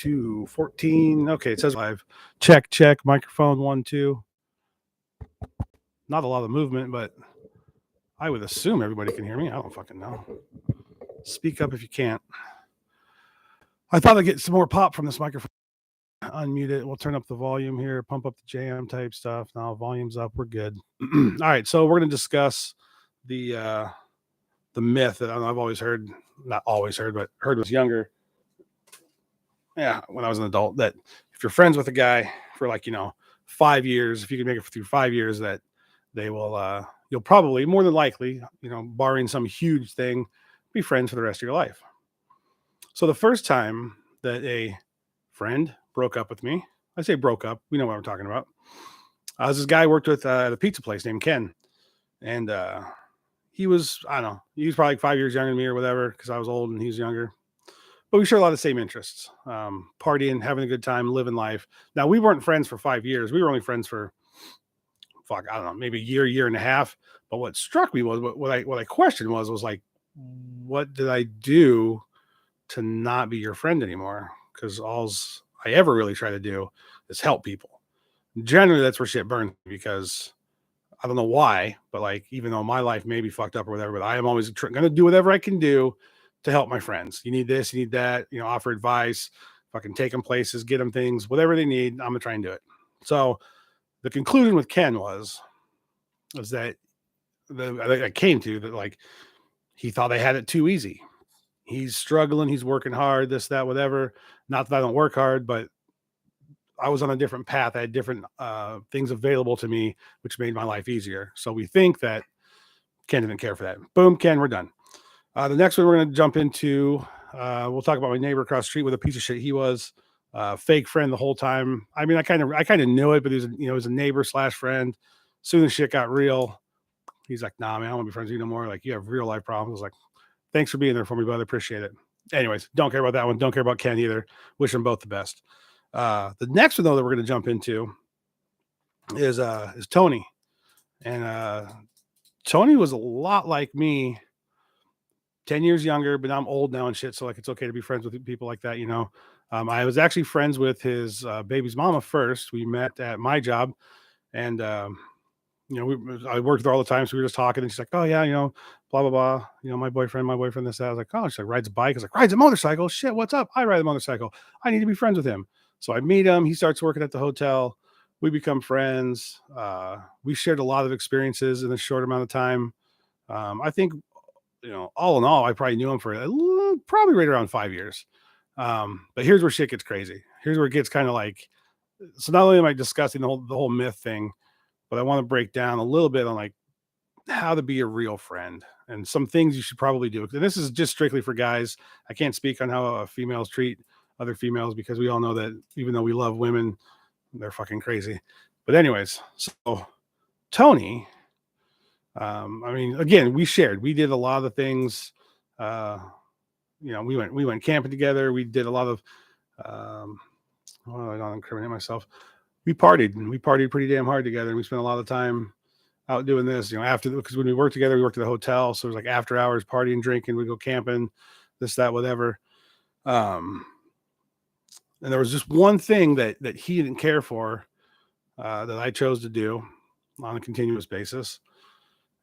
2:14. Okay, it says live. Check, check. Microphone 1, 2. Not a lot of movement, but I would assume everybody can hear me. I don't fucking know. Speak up if you can't. I thought I'd get some more pop from this microphone. Unmute it. We'll turn up the volume here, pump up the jam type stuff. Now volume's up. We're good. All right, so we're going to discuss the myth that I've always heard, not always heard, but heard when I was younger. Yeah, when I was an adult, that if you're friends with a guy for 5 years, if you can make it through 5 years, that they will, you'll probably, more than likely, barring some huge thing, be friends for the rest of your life. So the first time that a friend broke up with me, I say broke up, we know what I'm talking about. Was this guy I worked with at a pizza place named Ken. And he was, I don't know, he was probably 5 years younger than me or whatever, because I was old and he was younger. But we share a lot of the same interests, partying, having a good time, living life. Now, we weren't friends for 5 years. We were only friends for, I don't know, maybe a year and a half. But what struck me was, what I questioned was like, what did I do to not be your friend anymore? Because all I ever really try to do is help people. Generally, that's where shit burns, because I don't know why, but even though my life may be fucked up or whatever, but I am always going to do whatever I can do to help my friends. You need this, you need that, offer advice, fucking take them places, get them things, whatever they need, I'm going to try and do it. So the conclusion with Ken was that I came to that, he thought I had it too easy. He's struggling, he's working hard, this, that, whatever. Not that I don't work hard, but I was on a different path. I had different things available to me, which made my life easier. So we think that Ken didn't care for that. Boom, Ken, we're done. The next one we're going to jump into, we'll talk about my neighbor across the street with a piece of shit. He was a fake friend the whole time. I mean, I kind of knew it, but he was a neighbor / friend. As soon as shit got real, he's like, nah, man, I don't want to be friends with you no more. Like, you have real life problems. I was like, thanks for being there for me, brother. Appreciate it. Anyways, don't care about that one. Don't care about Ken either. Wish them both the best. The next one, though, that we're going to jump into is Tony. And Tony was a lot like me, 10 years younger, but I'm old now and shit. So it's okay to be friends with people like that, I was actually friends with his baby's mama first. We met at my job, and I worked with her all the time. So we were just talking, and she's like, oh yeah, blah, blah, blah. My boyfriend, this, that. I was like, oh, she's like, rides a bike. I was like, rides a motorcycle. Shit, what's up? I ride a motorcycle. I need to be friends with him. So I meet him. He starts working at the hotel. We become friends. We shared a lot of experiences in a short amount of time. I think, all in all, I probably knew him for probably right around 5 years. But here's where shit gets crazy. Here's where it gets kind of so not only am I discussing the whole myth thing, but I want to break down a little bit on how to be a real friend and some things you should probably do. And this is just strictly for guys. I can't speak on how females treat other females, because we all know that even though we love women, they're fucking crazy. But anyways, so Tony, again, we did a lot of the things, we went camping together. We did a lot of, I don't incriminate myself. We partied pretty damn hard together. And we spent a lot of time out doing this, because when we worked together, we worked at a hotel. So it was after hours partying, drinking, we go camping, this, that, whatever. And there was just one thing that he didn't care for, that I chose to do on a continuous basis.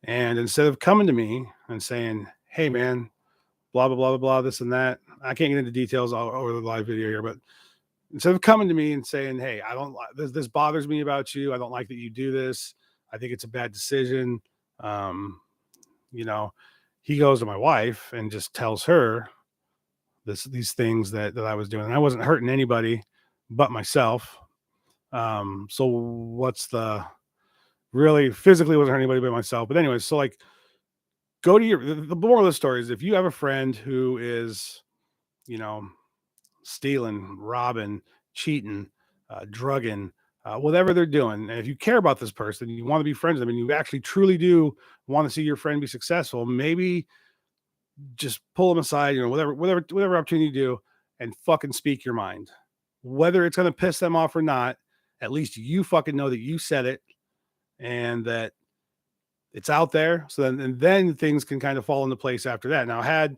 And instead of coming to me and saying, hey man, blah, blah, blah, blah, blah, this and that, I can't get into details over the live video here, but instead of coming to me and saying, hey, I don't like this bothers me about you. I don't like that you do this. I think it's a bad decision. He goes to my wife and just tells her these things that I was doing. And I wasn't hurting anybody but myself. So what's really physically wasn't hurting anybody but myself. But anyways, so go to the moral of the story is, if you have a friend who is, stealing, robbing, cheating, drugging, whatever they're doing, and if you care about this person, you want to be friends with them, and you actually truly do want to see your friend be successful, maybe just pull them aside, whatever opportunity you do, and fucking speak your mind. Whether it's going to piss them off or not, at least you fucking know that you said it and that it's out there. So then things can kind of fall into place after that. Now, had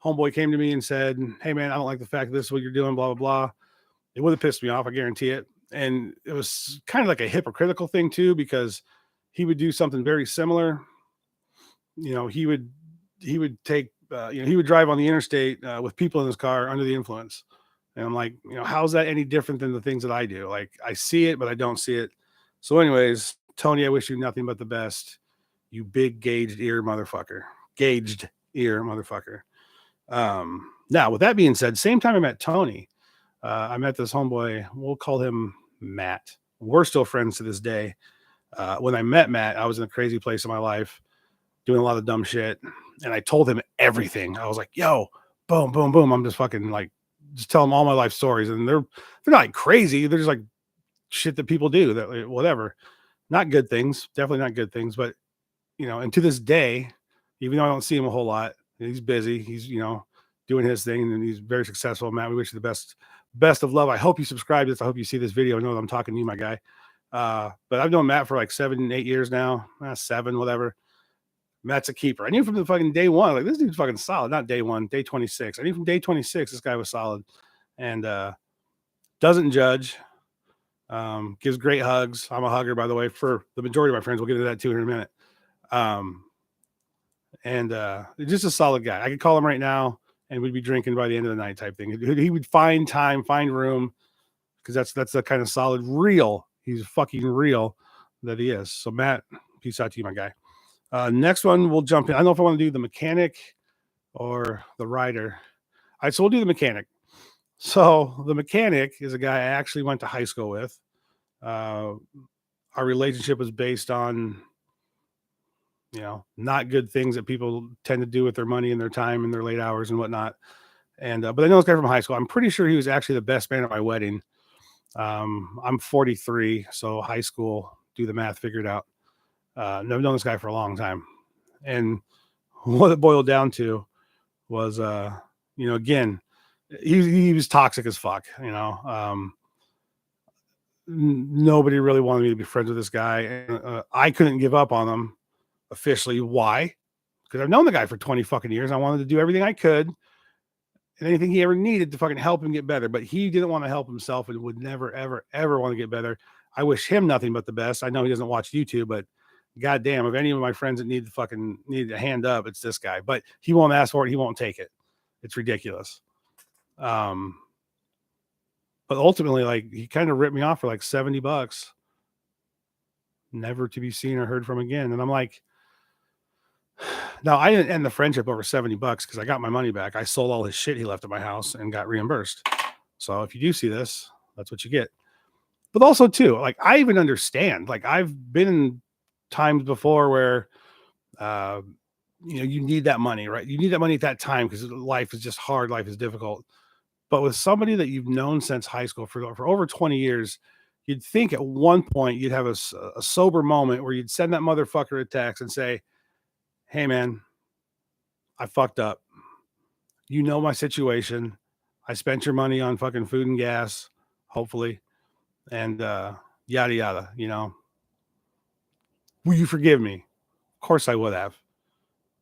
homeboy came to me and said, hey man, I don't like the fact that this is what you're doing, blah, blah, blah. it would have pissed me off. I guarantee it. And it was kind of like a hypocritical thing too, because he would do something very similar. He would take, he would drive on the interstate with people in his car under the influence. And I'm like, how's that any different than the things that I do? Like, I see it, but I don't see it. So, anyways, Tony, I wish you nothing but the best. You big gauged ear motherfucker. Gauged ear motherfucker. Now, with that being said, same time I met Tony, I met this homeboy. We'll call him Matt. We're still friends to this day. When I met Matt, I was in a crazy place in my life, doing a lot of dumb shit. And I told him everything. I was like, yo, boom, boom, boom. I'm just fucking like, just tell them all my life stories. And they're not like crazy. They're just like shit that people do, that whatever. Not good things, definitely not good things. But, and to this day, even though I don't see him a whole lot, he's busy. He's, doing his thing, and he's very successful. Matt, we wish you the best of love. I hope you subscribe to this. I hope you see this video. I know that I'm talking to you, my guy. But I've known Matt for like 7-8 years now. 7, whatever. Matt's a keeper. I knew from the fucking day one, like, this dude's fucking solid. Not day one, day 26. I knew from day 26, this guy was solid. And doesn't judge. Gives great hugs. I'm a hugger, by the way, for the majority of my friends. We'll get into that too in a minute. And just a solid guy. I could call him right now, and we'd be drinking by the end of the night type thing. He would find time, find room, because that's the kind of solid, real. He's fucking real that he is. So Matt, peace out to you, my guy. Next one, we'll jump in. I don't know if I want to do the mechanic or the rider. All right, so we'll do the mechanic. So the mechanic is a guy I actually went to high school with. Our relationship was based on, not good things that people tend to do with their money and their time and their late hours and whatnot. And, but I know this guy from high school. I'm pretty sure he was actually the best man at my wedding. I'm 43, so high school, do the math, figure it out. I've known this guy for a long time. And what it boiled down to was, again, he was toxic as fuck, nobody really wanted me to be friends with this guy. And, I couldn't give up on him officially. Why? Because I've known the guy for 20 fucking years. I wanted to do everything I could and anything he ever needed to fucking help him get better. But he didn't want to help himself and would never, ever, ever want to get better. I wish him nothing but the best. I know he doesn't watch YouTube, but goddamn, if any of my friends that need a hand up, it's this guy. But he won't ask for it. He won't take it. It's ridiculous. But ultimately, like, he kind of ripped me off for like $70, never to be seen or heard from again. And I'm like, no, I didn't end the friendship over $70 because I got my money back. I sold all his shit he left at my house and got reimbursed. So if you do see this, that's what you get. But also too, like, I even understand, like, I've been in times before where, you need that money, right? You need that money at that time because life is just hard. Life is difficult. But with somebody that you've known since high school for over 20 years, you'd think at one point you'd have a sober moment where you'd send that motherfucker a text and say, hey man, I fucked up. You know my situation. I spent your money on fucking food and gas, hopefully. And yada, yada, Will you forgive me? Of course I would have.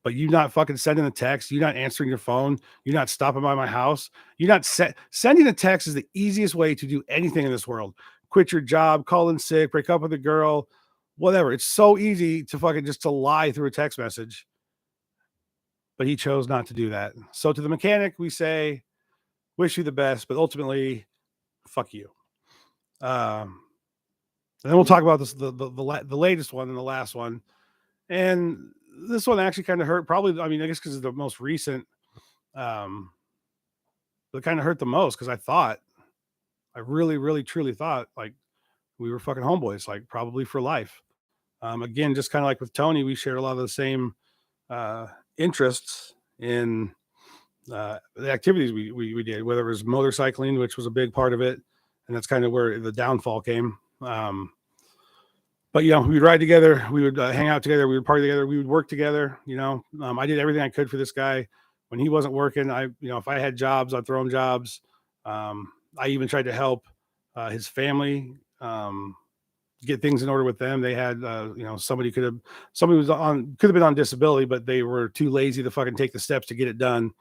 But you not fucking sending a text, you not answering your phone, you're not stopping by my house, you're not sending a text is the easiest way to do anything in this world. Quit your job, call in sick, break up with a girl, whatever. It's so easy to fucking just to lie through a text message. But he chose not to do that. So to the mechanic, we say, wish you the best, but ultimately, fuck you. And then we'll talk about this, the latest one and the last one. And this one actually kind of hurt. Probably, I mean, I guess because it's the most recent. But it kind of hurt the most because I really, really, truly thought like we were fucking homeboys, like probably for life. Again, just kind of like with Tony, we shared a lot of the same interests in the activities we did, whether it was motorcycling, which was a big part of it. And that's kind of where the downfall came. But, we'd ride together. We would hang out together. We would party together. We would work together. I did everything I could for this guy when he wasn't working. If I had jobs, I'd throw him jobs. I even tried to help his family get things in order with them. They had, somebody could have been on disability, but they were too lazy to fucking take the steps to get it done.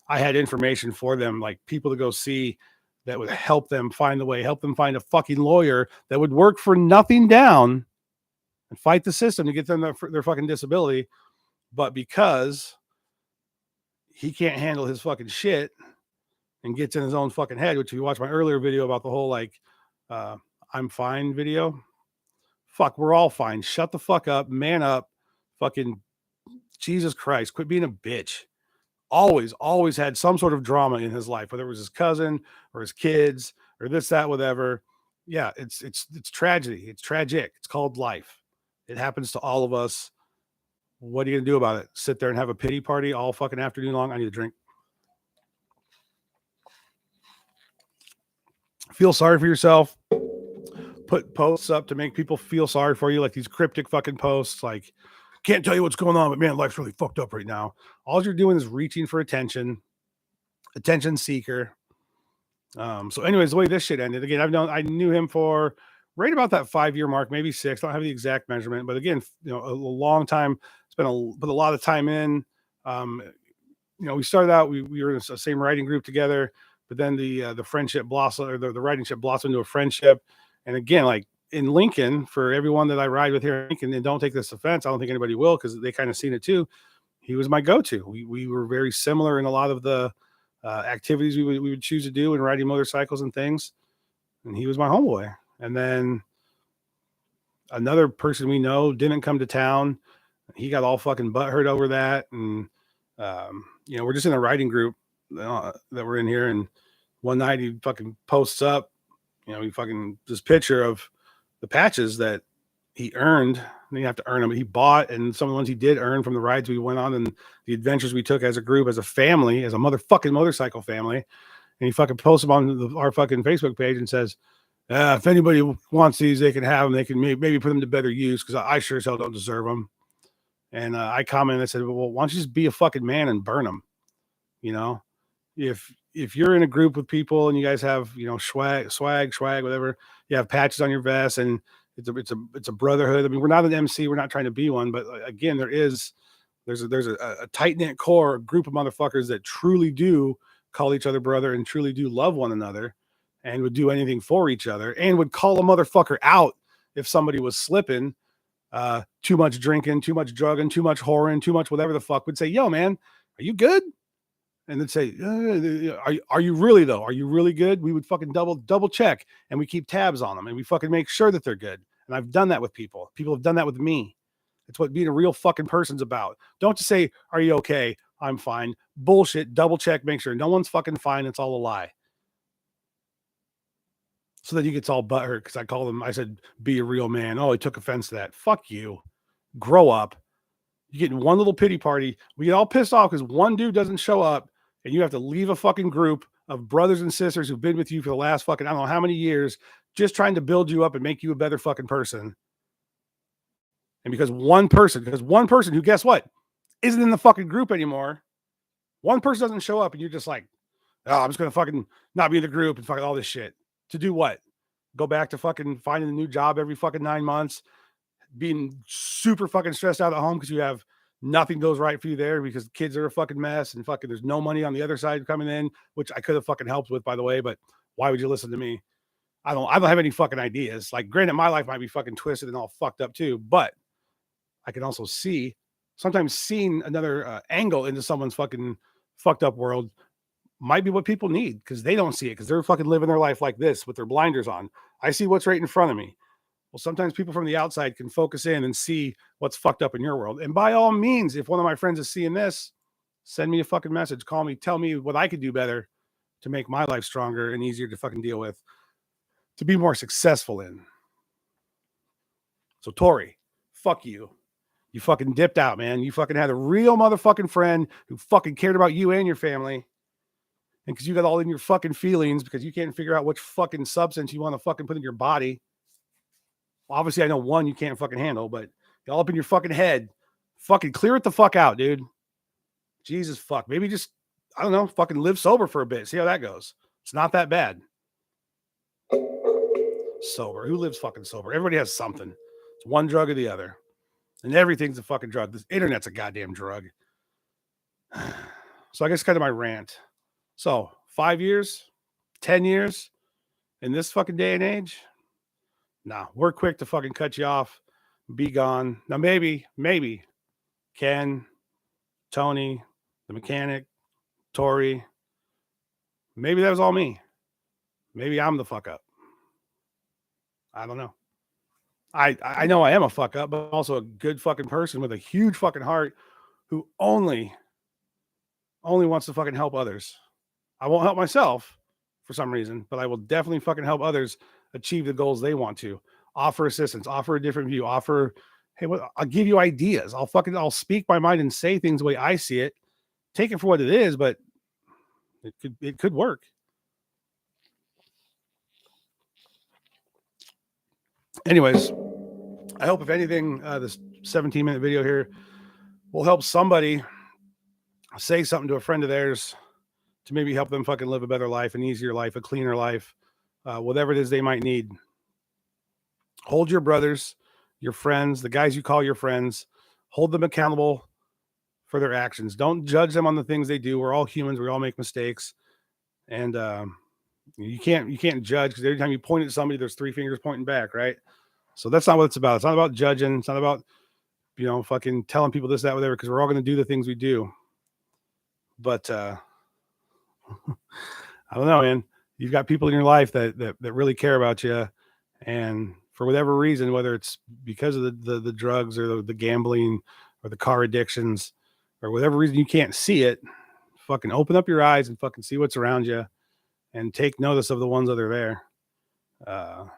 I had information for them, like people to go see that would help them find the way, help them find a fucking lawyer that would work for nothing down and fight the system to get them their fucking disability. But because he can't handle his fucking shit and gets in his own fucking head, which if you watch my earlier video about the whole like I'm fine video, fuck, we're all fine. Shut the fuck up, man up, fucking Jesus Christ, quit being a bitch. Always had some sort of drama in his life, whether it was his cousin or his kids or this, that, whatever. Yeah, it's tragedy. It's tragic. It's called life. It happens to all of us. What are you gonna do about it? Sit there and have a pity party all fucking afternoon long? I need a drink. Feel sorry for yourself. Put posts up to make people feel sorry for you, like these cryptic fucking posts, like can't tell you what's going on, but man, life's really fucked up right now. All you're doing is reaching for attention seeker. So anyways, the way this shit ended, again, I knew him for right about that 5-year mark, maybe 6. I don't have the exact measurement, but again, a long time. Put a lot of time in. We started out, we were in the same writing group together, but then the friendship blossomed, or the writing ship blossomed into a friendship. And again, like in Lincoln, for everyone that I ride with here in Lincoln, and don't take this offense, I don't think anybody will, because they kind of seen it too. He was my go-to. We were very similar in a lot of the activities we would choose to do and riding motorcycles and things. And he was my homeboy. And then another person we know didn't come to town. He got all fucking butthurt over that. And, we're just in a writing group that we're in here. And one night he fucking posts up, this picture of the patches that he earned. And you have to earn them. He bought, and some of the ones he did earn from the rides we went on and the adventures we took as a group, as a family, as a motherfucking motorcycle family. And he fucking posts them on our fucking Facebook page and says, if anybody wants these, they can have them. They can maybe put them to better use, because I sure as hell don't deserve them. And I commented, I said, well, why don't you just be a fucking man and burn them? If you're in a group with people and you guys have, swag, whatever, you have patches on your vest, and it's a brotherhood. I mean, we're not an MC, we're not trying to be one, but again, there's a tight knit core group of motherfuckers that truly do call each other brother and truly do love one another and would do anything for each other and would call a motherfucker out if somebody was slipping, too much drinking, too much drugging, too much whoring, too much whatever the fuck, would say, yo, man, are you good? And then say, are you really though? Are you really good? We would fucking double check, and we keep tabs on them, and we fucking make sure that they're good. And I've done that with people. People have done that with me. It's what being a real fucking person's about. Don't just say, are you okay? I'm fine. Bullshit. Double check. Make sure no one's fucking fine. It's all a lie. So then he gets all butthurt because I said, be a real man. Oh, he took offense to that. Fuck you. Grow up. You get in one little pity party. We get all pissed off because one dude doesn't show up, and you have to leave a fucking group of brothers and sisters who've been with you for the last fucking, I don't know how many years, just trying to build you up and make you a better fucking person. And because one person who, guess what, isn't in the fucking group anymore, one person doesn't show up, and you're just like, oh, I'm just going to fucking not be in the group and fucking all this shit. To do what? Go back to fucking finding a new job every fucking 9 months, being super fucking stressed out at home because you have nothing goes right for you there because the kids are a fucking mess, and fucking there's no money on the other side coming in, which I could have fucking helped with, by the way, but why would you listen to me? I don't have any fucking ideas. Like, granted, my life might be fucking twisted and all fucked up too, but I can also sometimes seeing another angle into someone's fucking fucked up world might be what people need, because they don't see it because they're fucking living their life like this with their blinders on. I see what's right in front of me. Well, sometimes people from the outside can focus in and see what's fucked up in your world. And by all means, if one of my friends is seeing this, send me a fucking message, call me, tell me what I could do better to make my life stronger and easier to fucking deal with, to be more successful in. So Tori, fuck you. You fucking dipped out, man. You fucking had a real motherfucking friend who fucking cared about you and your family. And because you got all in your fucking feelings because you can't figure out which fucking substance you want to fucking put in your body. Well, obviously, I know one you can't fucking handle, but all up in your fucking head. Fucking clear it the fuck out, dude. Jesus fuck. Maybe just, I don't know, fucking live sober for a bit. See how that goes. It's not that bad. Sober. Who lives fucking sober? Everybody has something. It's one drug or the other. And everything's a fucking drug. This internet's a goddamn drug. So I guess kind of my rant. So 5 years, 10 years in this fucking day and age, nah, we're quick to fucking cut you off, be gone. Now, maybe Ken, Tony, the mechanic, Tori, maybe that was all me. Maybe I'm the fuck up. I don't know. I know I am a fuck up, but also a good fucking person with a huge fucking heart who only wants to fucking help others. I won't help myself for some reason, but I will definitely fucking help others achieve the goals they want to. Offer assistance, offer a different view, offer, hey, I'll give you ideas. I'll speak my mind and say things the way I see it. Take it for what it is, but it could work. Anyways, I hope if anything, this 17-minute video here will help somebody say something to a friend of theirs to maybe help them fucking live a better life, an easier life, a cleaner life, whatever it is they might need. Hold your brothers, your friends, the guys you call your friends, hold them accountable for their actions. Don't judge them on the things they do. We're all humans. We all make mistakes. And you can't judge, because every time you point at somebody, there's 3 fingers pointing back, right? So that's not what it's about. It's not about judging. It's not about, fucking telling people this, that, whatever, because we're all going to do the things we do. But I don't know, man. You've got people in your life that really care about you, and for whatever reason, whether it's because of the drugs or the gambling or the car addictions or whatever reason you can't see it, fucking open up your eyes and fucking see what's around you and take notice of the ones that are there.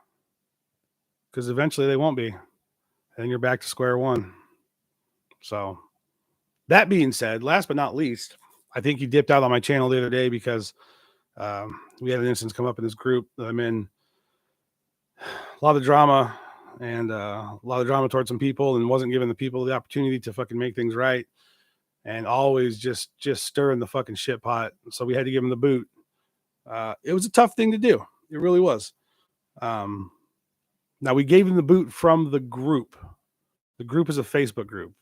Because eventually they won't be. And you're back to square one. So that being said, last but not least, I think you dipped out on my channel the other day because we had an instance come up in this group that I'm in. A lot of drama and a lot of drama towards some people, and wasn't giving the people the opportunity to fucking make things right, and always just stirring the fucking shit pot. So we had to give them the boot. It was a tough thing to do. It really was. Now we gave them the boot from the group. The group is a Facebook group.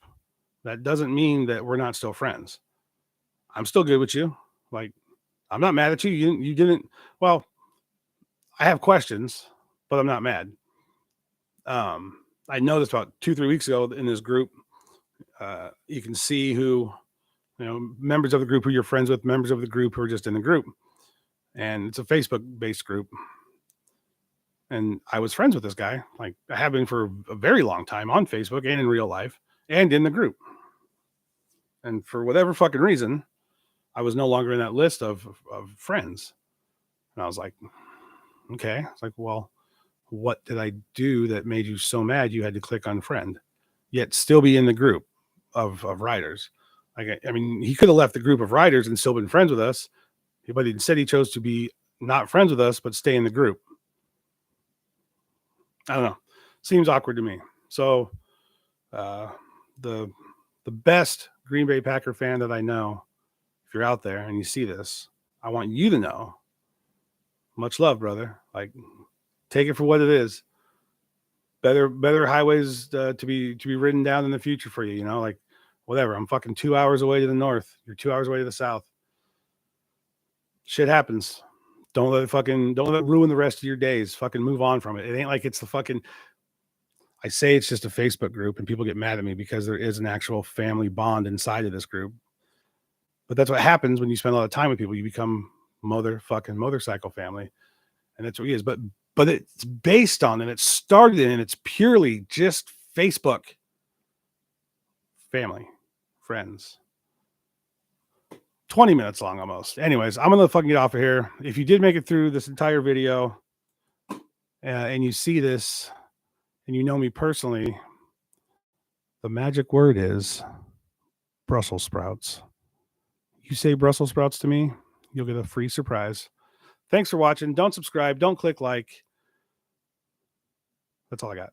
That doesn't mean that we're not still friends. I'm still good with you. Like, I'm not mad at you. You didn't. Well, I have questions, but I'm not mad. I noticed about 2-3 weeks ago in this group, you can see who, members of the group who you're friends with, members of the group who are just in the group. And it's a Facebook-based group. And I was friends with this guy. Like, I have been for a very long time on Facebook and in real life and in the group. And for whatever fucking reason, I was no longer in that list of friends. And I was like, okay. It's like, well, what did I do that made you so mad you had to click unfriend, yet still be in the group of riders? Like, I mean, he could have left the group of riders and still been friends with us, but instead he chose to be not friends with us, but stay in the group. I don't know. Seems awkward to me. So the best Green Bay Packer fan that I know, if you're out there and you see this, I want you to know, much love, brother. Like, take it for what it is. Better highways to be ridden down in the future for you. Like, whatever. I'm fucking 2 hours away to the north. You're 2 hours away to the south. Shit happens. Don't let it ruin the rest of your days. Fucking move on from it. It ain't like it's the fucking. I say it's just a Facebook group, and people get mad at me because there is an actual family bond inside of this group. But that's what happens when you spend a lot of time with people. You become motherfucking motorcycle family, and that's what he is. But it's based on, and it started in, and it's purely just Facebook family, friends. 20 minutes long almost. Anyways, I'm gonna fucking get off of here. If you did make it through this entire video and you see this and you know me personally, the magic word is Brussels sprouts. You say Brussels sprouts to me, you'll get a free surprise. Thanks for watching. Don't subscribe. Don't click like. That's all I got.